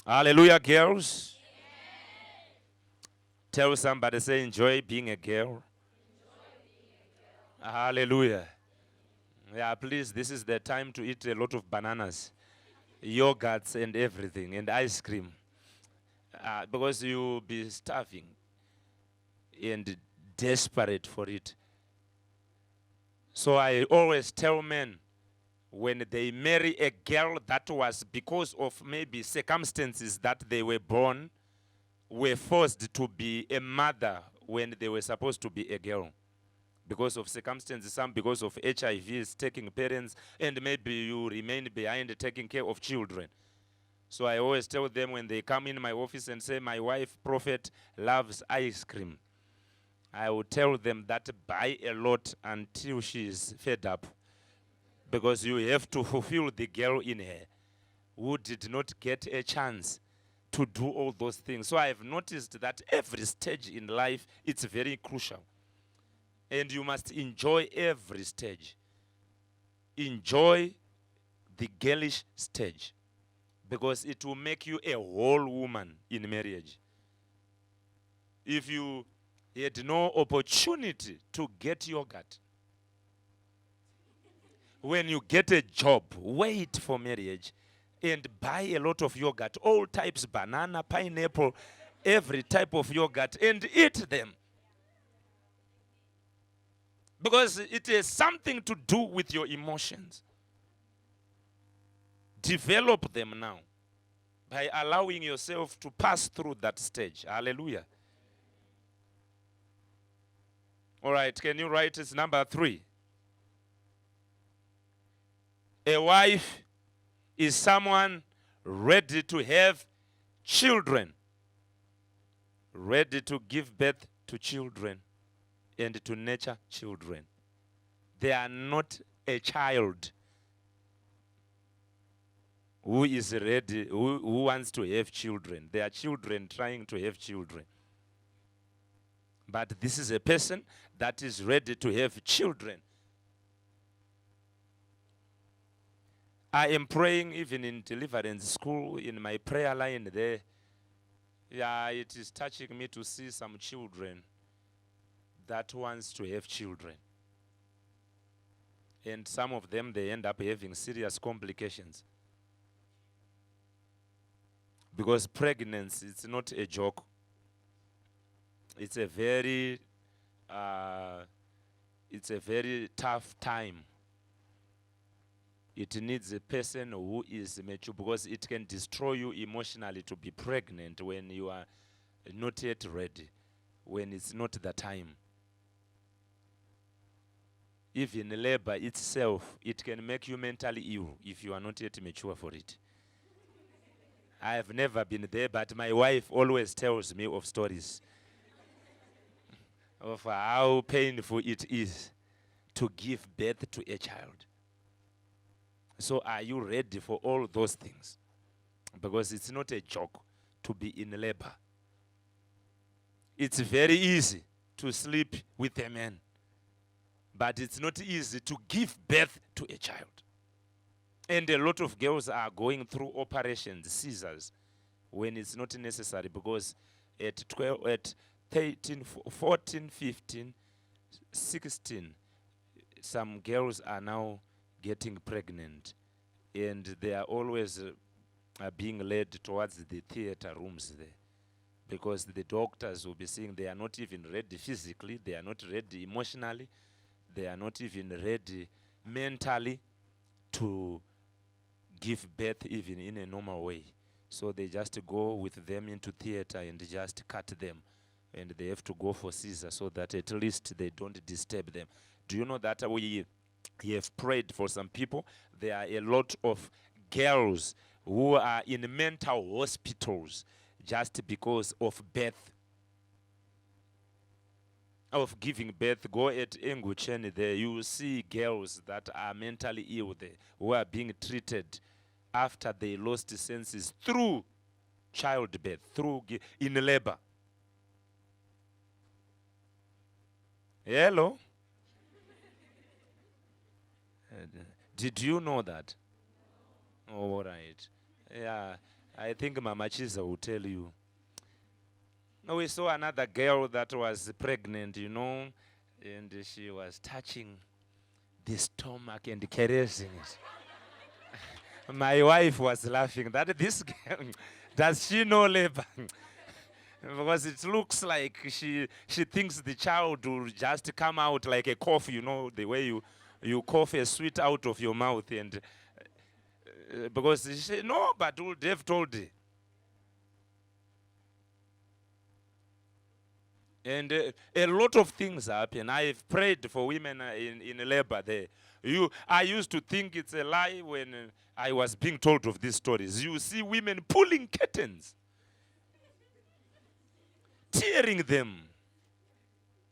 Hallelujah, girls. Tell somebody, say, enjoy being a girl. Hallelujah. Yeah, please, this is the time to eat a lot of bananas, yogurts, and everything, and ice cream. Because you'll be starving and desperate for it. So I always tell men when they marry a girl that was because of maybe circumstances that they were born, were forced to be a mother when they were supposed to be a girl. Because of circumstances, some because of HIVs, taking parents, and maybe you remain behind taking care of children. So I always tell them when they come in my office and say, my wife, Prophet, loves ice cream. I will tell them that buy a lot until she is fed up. Because you have to fulfill the girl in her who did not get a chance to do all those things. So I've noticed that every stage in life, it's very crucial. And you must enjoy every stage. Enjoy the girlish stage because it will make you a whole woman in marriage. If you had no opportunity to get yogurt, when you get a job, wait for marriage and buy a lot of yogurt, all types, banana, pineapple, every type of yogurt, and eat them. Because it has something to do with your emotions. Develop them now by allowing yourself to pass through that stage. Hallelujah. All right, can you write it's number 3? A wife is someone ready to have children, ready to give birth to children and to nurture children. They are not a child who is ready, who wants to have children. They are children trying to have children. But this is a person that is ready to have children. I am praying even in deliverance school, in my prayer line there. Yeah, it is touching me to see some children that wants to have children. And some of them, they end up having serious complications. Because pregnancy, it's not a joke. It's a very, uh, it's a very tough time. It needs a person who is mature because it can destroy you emotionally to be pregnant when you are not yet ready, when it's not the time. Even labor itself, it can make you mentally ill if you are not yet mature for it. I have never been there, but my wife always tells me of stories of how painful it is to give birth to a child. So are you ready for all those things? Because it's not a joke to be in labor. It's very easy to sleep with a man, but it's not easy to give birth to a child. And a lot of girls are going through operations, scissors, when it's not necessary because at 12, at 13, 14, 15, 16, some girls are now getting pregnant and they are always being led towards the theater rooms there because the doctors will be saying they are not even ready physically, they are not ready emotionally, they are not even ready mentally to give birth even in a normal way. So they just go with them into theater and just cut them. And they have to go for Caesar so that at least they don't disturb them. Do you know that we have prayed for some people? There are a lot of girls who are in mental hospitals just because of birth, of giving birth. Go at Enguchen there, you will see girls that are mentally ill there who are being treated after they lost senses through childbirth, through in labor. Hello? Did you know that? All right. Yeah. I think Mama Chiza will tell you. No, we saw another girl that was pregnant, and she was touching the stomach and caressing it. My wife was laughing that this girl, does she know labor? Because it looks like she thinks the child will just come out like a cough, the way you cough a sweet out of your mouth. And because she, no, but they've told her. And a lot of things happen. I've prayed for women in labor there. I used to think it's a lie when I was being told of these stories. You see women pulling curtains, tearing them.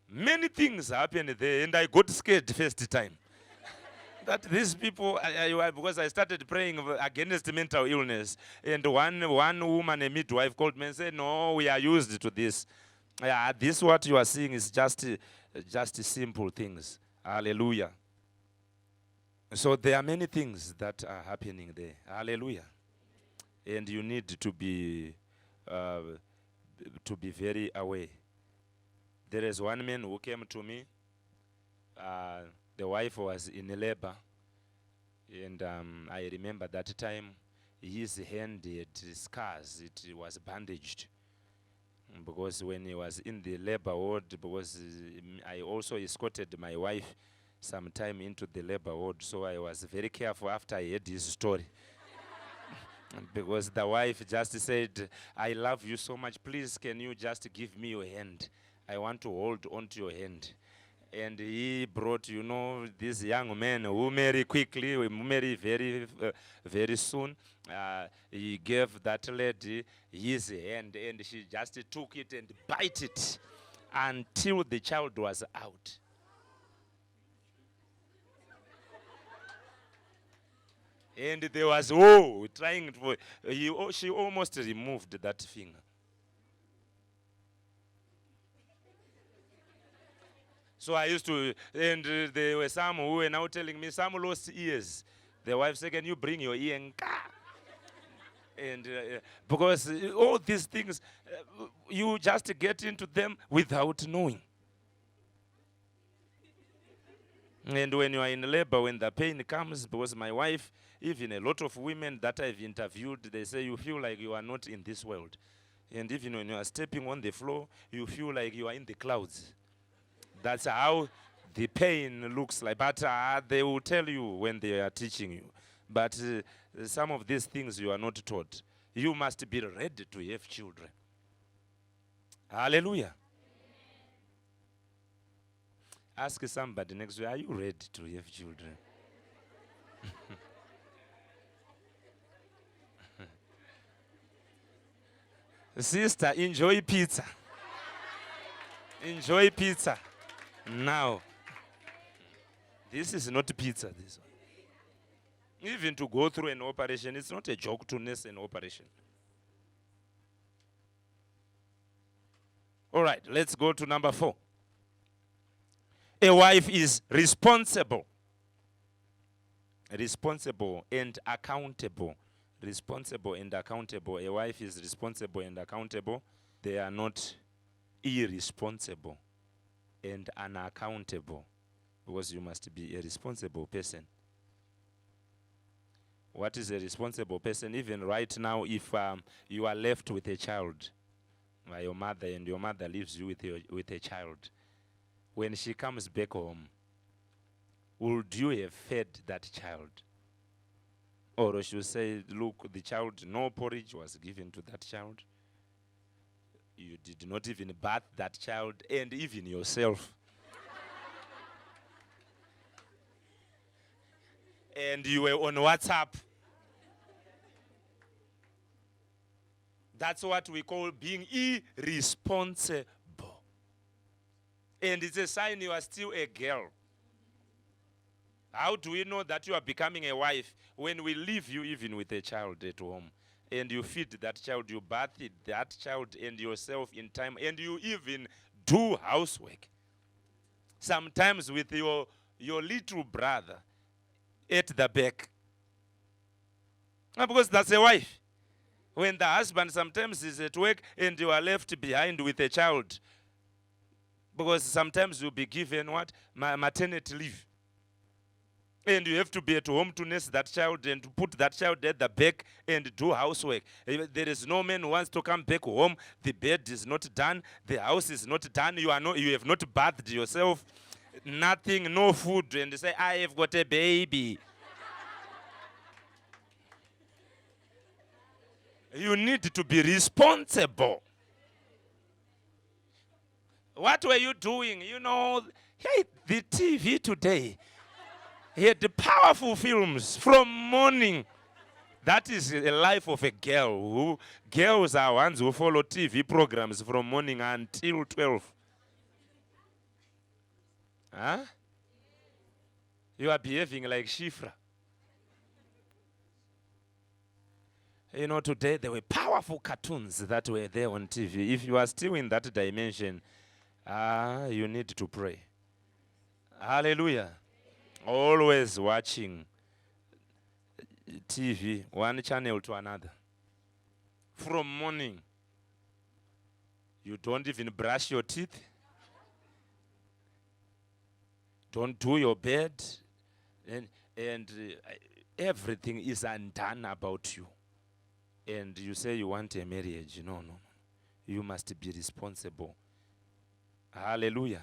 Many things happened there, and I got scared first time. That these people, because I started praying against mental illness, and one woman, a midwife, called me and said, "No, we are used to this. Yeah, this what you are seeing is just simple things." Hallelujah. So there are many things that are happening there. Hallelujah. And you need uh, to be very aware. There is one man who came to me. The wife was in labor, and I remember that time his hand had scars. It was bandaged because when he was in the labor ward, because I also escorted my wife sometime into the labor ward, so I was very careful after I heard his story. Because the wife just said, "I love you so much, please can you just give me your hand? I want to hold onto your hand." And he brought, this young man who marry quickly, who marry very soon. He gave that lady his hand, and she just took it and bite it until the child was out. And there was, trying to, she almost removed that finger. So I used to, and there were some who were now telling me, some lost ears. The wife said, "Can you bring your ear?" And because all these things, you just get into them without knowing. And when you are in labor, when the pain comes, because my wife, even a lot of women that I've interviewed, they say you feel like you are not in this world. And even when you are stepping on the floor, you feel like you are in the clouds. That's how the pain looks like. But they will tell you when they are teaching you. But some of these things you are not taught. You must be ready to have children. Hallelujah. Ask somebody next to you, are you ready to have children? Sister, enjoy pizza. Enjoy pizza. Now, this is not pizza, this one. Even to go through an operation, it's not a joke to nurse an operation. All right, let's go to number 4. A wife is responsible. Responsible and accountable. Responsible and accountable. A wife is responsible and accountable. They are not irresponsible and unaccountable, because you must be a responsible person. What is a responsible person? Even right now, if you are left with a child by your mother, and your mother leaves you with a child, when she comes back home, would you have fed that child? Or she will say, "Look, the child, no porridge was given to that child. You did not even bath that child, and even yourself. And you were on WhatsApp." That's what we call being irresponsible. And it's a sign you are still a girl. How do we know that you are becoming a wife? When we leave you even with a child at home, and you feed that child, you bath that child and yourself in time, and you even do housework. Sometimes with your little brother at the back. Because that's a wife. When the husband sometimes is at work and you are left behind with a child, because sometimes you'll be given what? Maternity leave. And you have to be at home to nurse that child and to put that child at the back and do housework. There is no man who wants to come back home. The bed is not done. The house is not done. You have not bathed yourself. Nothing, no food. And you say, I have got a baby. You need to be responsible. What were you doing? Hey, the TV today. He had the powerful films from morning. That is a life of a girl. Girls are ones who follow TV programs from morning until 12. Huh? You are behaving like Shifra. Today there were powerful cartoons that were there on TV. If you are still in that dimension, you need to pray. Hallelujah. Always watching TV, one channel to another. From morning, you don't even brush your teeth. Don't do your bed. And everything is undone about you. And you say you want a marriage. No. You must be responsible. Hallelujah.